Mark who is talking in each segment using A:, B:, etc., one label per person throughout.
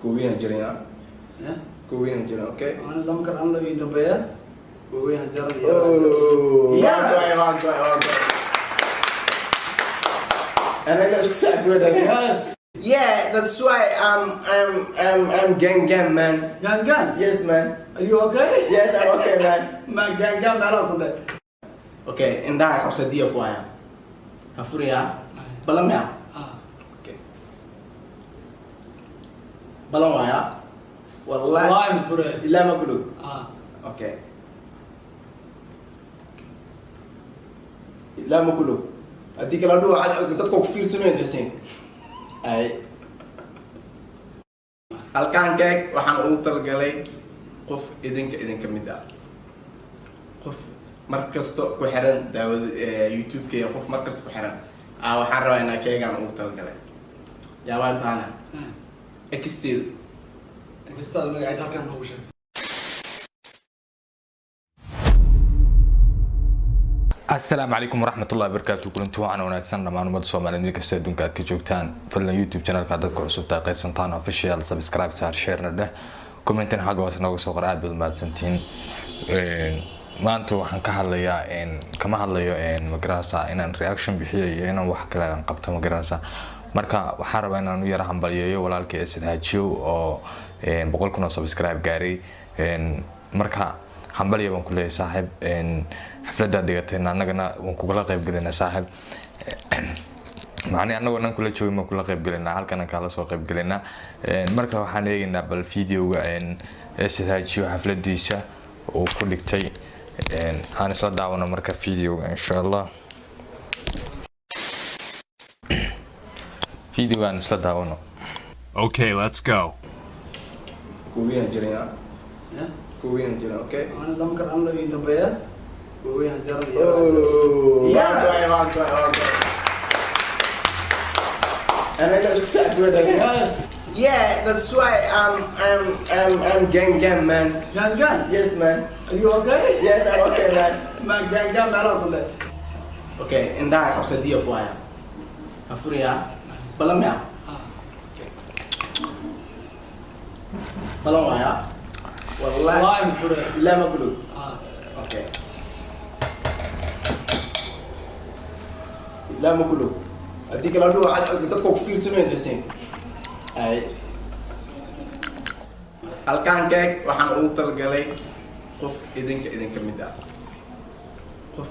A: كوين جريان كوين جريان اوكي
B: انا لما كان عامله ايده بيا كوين جرى
A: يا انا ليش ساعد ولا
B: يس
A: Yeah, that's why I'm gang man.
B: Gang?
A: Yes man.
B: Are you okay?
A: Yes, I'm okay man.
B: ما gang بلا كله.
A: Okay, indah 5 dia ko ya. Hafuriya. Balam ya. Okay. Balam ya. Wallahi.
B: والله مفرق.
A: Ila maglug. Okay. Ila maglug. Haddii kala dhuwa dadku ku fiirsameen darsin. Ay. Halkaan keeg waxaan ugu talgalay qof idinka mid ah. Qof markasto ku xiran daawada YouTube-ka qof markasto ku xiran. Waxaan rabaa inaan keegaan ugu talgalay. Yaa waa taana. Extend.
B: Extend magacayda halkaan noogu sheeg.
C: السلام عليكم ورحمة الله وبركاته. كلنتو أنا وناكسن لما أنا مدرسة مع الملك السيدون كاد كجوكتان في اليوتيوب channel كادت كعصوب تاقي سنتان official سبسكرايب سار شير نده كومنتين حاجة واسنا وسوق قرآن بالمال سنتين ما أنتو حنكهاليا إن كما هاليا إن مقراسة إن reaction بحية إن وحكلا نقبته مقراسة مركا وحارب إن أنا ويا رحم باليو ولا الكي أسد هاتشو أو إن بقول كنا سبسكرايب جاري إن مركا حنبالي بان كله صاحب إن حفلة ديجتنا أنا ونكولا قيب قلنا صاحب معني أنا وأنا كل شوي ما كولا قيب قلنا هل كان كلا سو قيب قلنا مركب حنيجي نقبل فيديو إن استهاج شو حفلة ديشة وكل شيء إن أنا صدق وانا مركب فيديو إن شاء الله فيديو أنا صدق وانا.
D: Okay, let's go.
A: كوين جريان كوين جريان اوكي
B: انا لما كان عامله ايده بيا كوين جرى
A: يا انا ليش ساعد ولا
B: يس
A: Yeah, that's why I'm gang man.
B: Gang?
A: Yes man.
B: Are you okay?
A: Yes, I'm okay man.
B: ما gang بلا كله.
A: Okay, indah 5 dia ko ya. Hafuriya. Balam ya. Balam ya. والله
B: مفرق.
A: لا مقلوب. اوكي. لا مقلوب. هديك لو dadku ku fiirsameen darsin. Ay. Halkaan keeg waxaan ugu talgalay qof idinka mid ah. Qof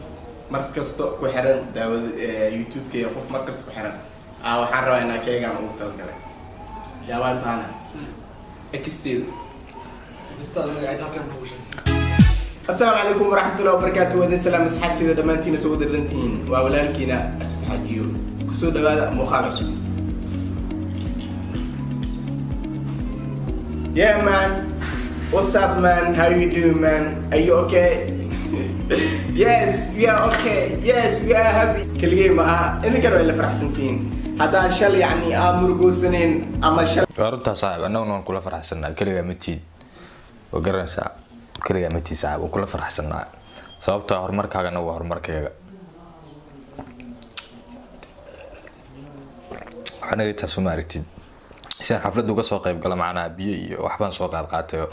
A: markasto ku xiran daawada YouTube-ka qof markasto ku xiran. Waxaan rabaa inaan keegaan ugu talgalay. Yaa waa taana. Extend.
B: extend magacayda halkaan noogu sheeg.
A: السلام عليكم ورحمة الله وبركاته. ودين سلام أصحابتي إذا دمانتين سووا دلنتين وأولادكينا أصحابيو كسود هذا مخالص. Yeah man, what's up man? How you doing man? Are you okay? Yes, we are okay. Yes, we are happy. كل يوم إنك كانوا إلا فرح سنتين. هذا شل يعني مرقو سنين أما شل.
C: أردت صعب أنا ونقول فرح سنة كل يوم متي وقرن ساعة. كلية متي ساعة وكل فرح سنة صوبتها هرمرك هذا نوع هرمرك يا أنا جيت سمارتي سين حفلة دوجا سوق يبقى معنا بي وحبان سوق قاطع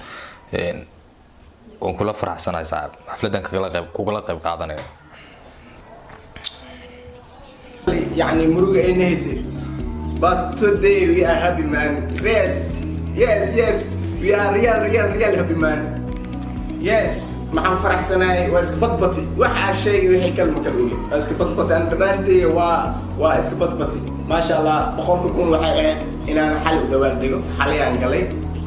C: وكل فرح سنة ساعة حفلة دنك كلا قيب قاعدنا
A: يعني مروق إنهزي but today we are happy man. Yes we are real happy man. Yes maxaan faraxsanahay waa iska badbati waxa shay wixii kalma kalooyin waa iska badbati aan dhamaantii waa iska badbati ma sha Allah boqolka kun waxay ahayd inaan xal u dawaal digo xaliyaan galay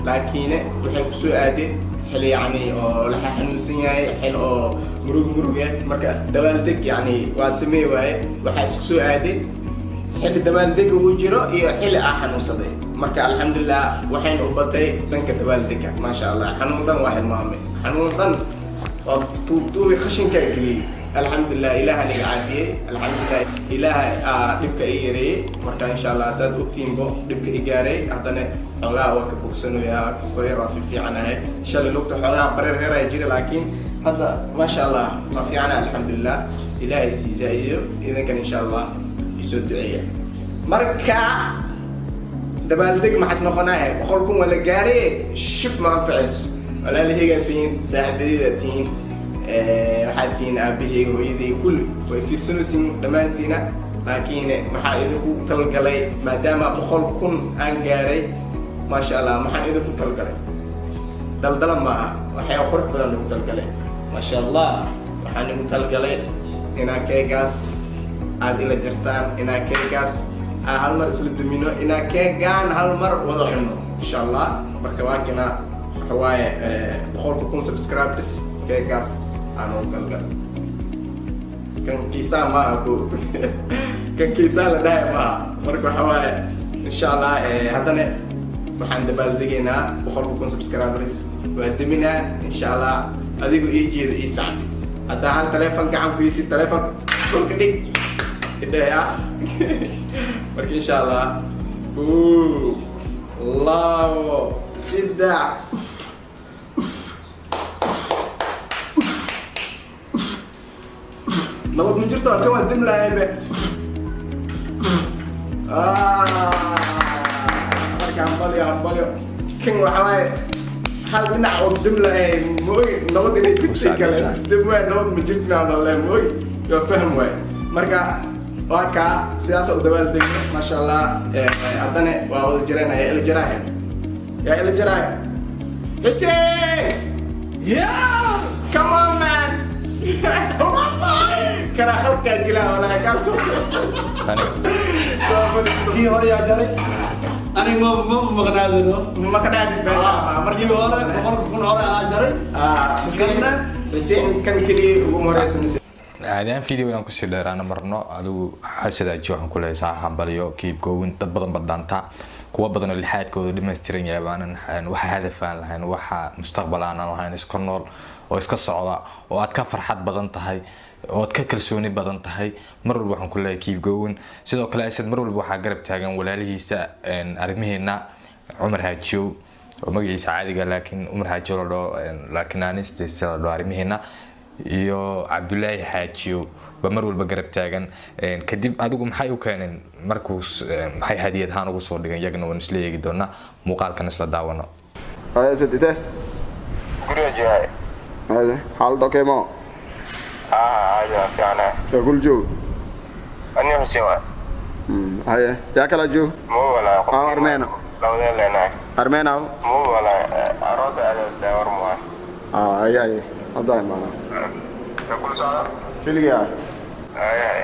A: laakiin waxay ku soo aaday xili yani oo la xanuunsan yahay xil oo murug marka dawaal dig yani waa sameey waaye waxa isku soo aaday xili dawaal dig uu jiro iyo xili xanuunsaday marka alxamdulillah waxaan u batay dhanka dawaal digka ma sha Allah xanuun dhan waa ilmaamay حنوطن طوي خشن كاجلي الحمد لله إله اللي عافية الحمد لله إله دبك إيري مركا إن شاء الله ساد أبتين بو دبك إيجاري أعطنا الله وكبوك سنو يا كستوير في عنا إن شاء الله لوقت حلا برر غير يجري لكن هذا ما شاء الله ما في عنا الحمد لله إله يسيزايو إذا كان إن شاء الله يسود دعية مركا dabaaldeg maxaas noqonaaya boqol kun waa la gaaray shib ma anfacayso walaalahaygaa tihiin saaxiibadayda tihiin waxaad tihiin aabahayga hooyaday kulli way fiirsanaysiin dhammaantiina laakiin maxaa idinku talgalay maadaama boqol kun aan gaaray maasha allah maxaan idinku talgalay daldala maaha waxyaa qurux badan lagu talgalay maasha allah waxaan igu talgalay inaa keegaas aad ila jirtaan inaa keegaas hal mar isla dumino inaa keegaan hal mar wada cuno insha allah marka waakina waxa waaye boqolka kun subscribers keegaas aan ugu talgalay kan kiisaa maaha ko kan kiisaa la dhahay maaha marka waxa waaye insha allah haddana waxaan dabaaldegaynaa boqolka kun subscribers waa deminaa insha allah adigu ii jeeda ii sacbi haddaa hal telefoon gacan ku iisi telefoon dhulka dhig idhaya marka insha allah labo saddex nabad ma jirto halkan waa dim lahaybe marka hambalyo kan waxa waaye hal dhinac oo dim lahay mooy nabad inay jirtay kale dim waay nabad ma jirto maa dalle mooy waa fahm waay marka waa kaa sidaas u dabaaldegay maasha allah haddana waa wada jireenaya ila jiraahe yaa ila jiraahe Hussein yes come on man كان خلق قلا ولا قال
B: كي هو يا جاري أنا ما مقنعدنه
A: مقنعد بنا
B: مرجي هو كون هو جاري
A: حسين كان كذي ومرة سنسي
C: عادي فيديو أنا كسر أنا مرنا هذا حسد أجوا كل ساعة حنبليو كيف كون تبضن بدانتا kuwa badan oo lixaad kooda dhameystiran yaabaan waxa hadaf aan lahayn waxa mustaqbal aan lahayn iska nool oo iska socda oo aad ka farxad badan tahay oo aad ka kalsooni badan tahay mar walba waxaan ku leeyahay keep going sidoo kale aysan mar walba waxa garab taagan walaalihiisa arrimaheena Umar Haajiyo oo magaciisa caadiga laakiin Umar Haajiyo laakiin aanistaysa arrimaheena iyo Abdullaahi Haajiyo mar walba garab taagan kadib adigu maxay u keeneen markuu maxay hadiyad ahaan ugu soo dhigay yagna waan isla eegi doonaa muuqaalkan isla daawano
E: ay sidite
F: guriga jaay
E: ay xaalad okay ma
F: ayo fiana
E: shaqul joog
F: ani Hussein
E: ay yaa kala joog
F: mo wala
E: armeena
F: lawada leena
E: armeena
F: mo wala aroos adas daawar mo
E: ay haday ma
F: shaqul saa
E: shiliga
F: ay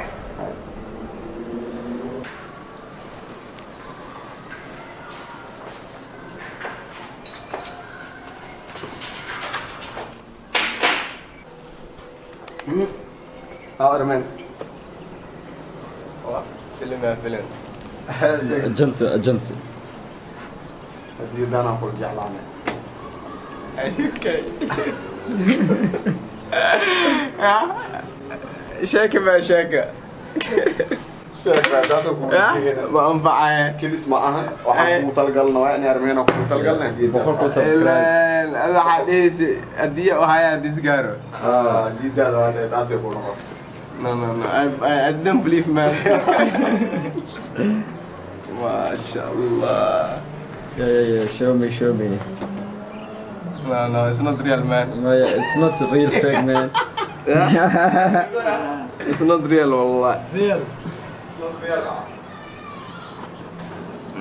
E: armen
A: فيلم
G: أجنت
E: هدي دانا أقول جعلانة
A: اوكي شاكة ما شاكة
E: شاكة داسو
A: ما أنفعها
E: كيس معها وحنا متلقلنا يعني أرمينا متلقلنا هدي
G: بخلكوا سبسكرايب
A: هذا حديث أدية وهاي أديس جارو
E: دي ده داسو يقول نقط
A: no I don't believe man ما شاء الله
G: Yeah, show me.
A: no it's not real man
G: It's not real fake, man.
A: it's not real والله
B: ريال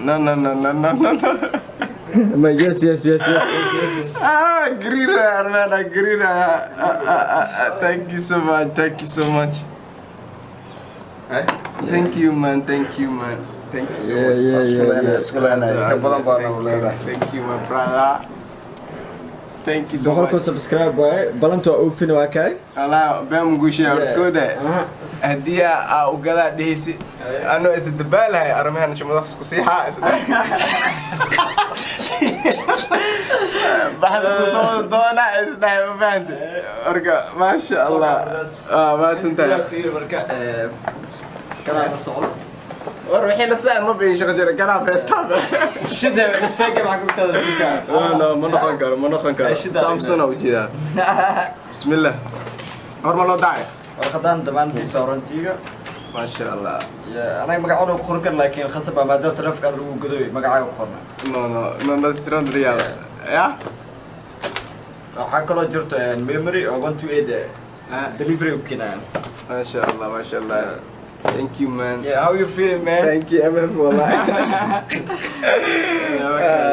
A: no
G: But yes.
A: green man green thank you so much thank you man thank you so much thank you my brother thank you so
G: بخلكوا
A: much
G: سبسكرايب بلنتوا أوفين وهكاي
A: الله بام قوشي أركوده هدية وقلا ديسي أنا إسدبال هاي أرميها شو مدخس كسيحة بحس كسول دونا إسده مفهمت أرجع ما شاء الله بس أنت
B: خير بركة كلام الصعود
A: وروحين الساعة ما بين شغل كلام فيستاب
B: شدة بس فاكر معكم تذكر
A: لا ما نخنكر سامسونج وجدا بسم الله أول ما داعي
G: warqadan dhammaan saarantiga
A: ما شاء الله.
G: أنا مقعد بخورك لكن خصب ما دام تلفق هذا الوجودي مقعد بخورنا.
A: No ريستورانت ريال. يا؟
G: حكوا جرت memory I want to eat delivery وكنا.
A: ما شاء الله. Thank you man.
G: Yeah, how you feeling man?
A: Thank you أمام والله.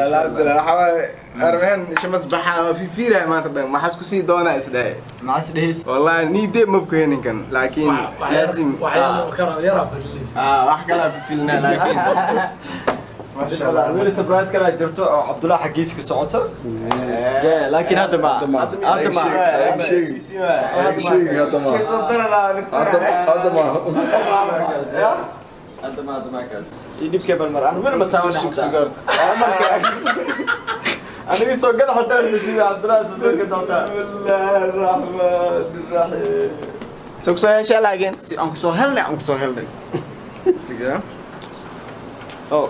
A: الحمد لله. حاول أرمين شو مسبحة في فيرة ما تبين ما حاسكو سي دونا إسداي.
G: مع سديس.
A: والله نيدي مبكين كان لكن لازم.
B: يرى في الليست.
A: وأحكي لها في فيلنا لكن.
G: ما شاء الله. وين سبرايز كلا جرتو عبد الله حقيس كسعته. يا لكن هذا ما. هذا ما. يجيب كيبل مرة. أنا وين بتاعنا حتى. أنا يسوق كذا حتى المشي عبد الله يسوق كذا.
A: بسم الله الرحمن الرحيم. سوق سهل شيء لكن. أنك سهل. سيجا. أو.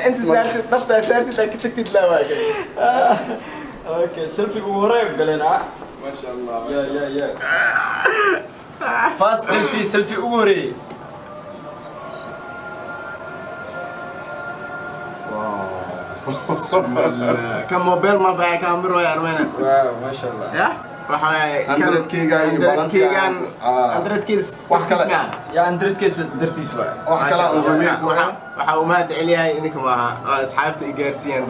A: أنت سألت نفط سألت تكتب لا واجد.
G: اوكي سيلفي وراك قالنا
A: ما شاء الله.
G: يا فاست سيلفي اوري
A: كم موبايل ما بقى كاميرا يا أرمينا.
G: واو ما شاء الله
A: يا waxay
E: 100
A: kiigan 100 kiis
E: wax kale
G: يا اندريد كيس درتيس واي
E: wax kale oo jamiic
A: waxa uu mahad celiyahay idinka maaha asxaabta i gaarsiiyeen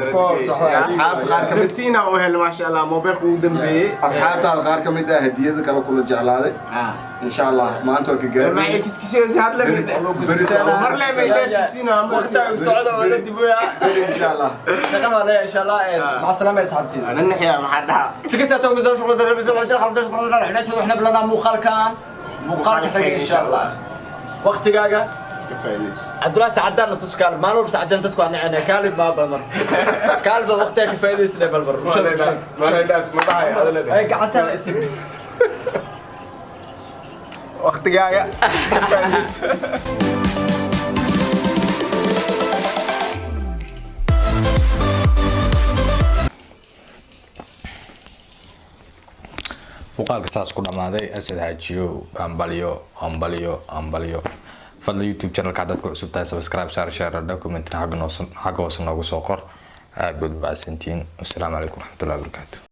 E: asxaabta qaar ka mid
A: dartiina oo hel ma sha Allah mobilku uu dambeeyay
E: asxaabta qaar ka mid ah hadiyada kala kula jeclaaday insha Allah maanta ka gaar
A: ma ay kiskisay had la mid mar la ma ilaashisiina
G: waqtiga uu socdo wala dibuya
E: insha Allah
G: shaqada wala insha Allah مع السلامه يا صاحبتي
A: انا نحيا ما حد
G: سكستو مدار شغل احنا بلنا مقال كان مقال حقيقي ان شاء الله وقتيغا
A: كفايليس
G: عبد الله سعدان تسكال ما نور سعدان تدكو انا كالب ما بالمر كالب وقتها كفايليس لا بالمر
A: ما لا ما ضايع هذا لا
G: اي قعدتها اسبس
A: وقتيغا كفايليس
C: muuqaalka saas ku dhamaaday asad hajiyo ambalyo fadlan youtube channelka dadku cusub tahay subscribe share document xagga hoose noogu soo qor aad baad u baasantiin. Assalaamu calaykum waraxmatullaahi wabarakaatuh.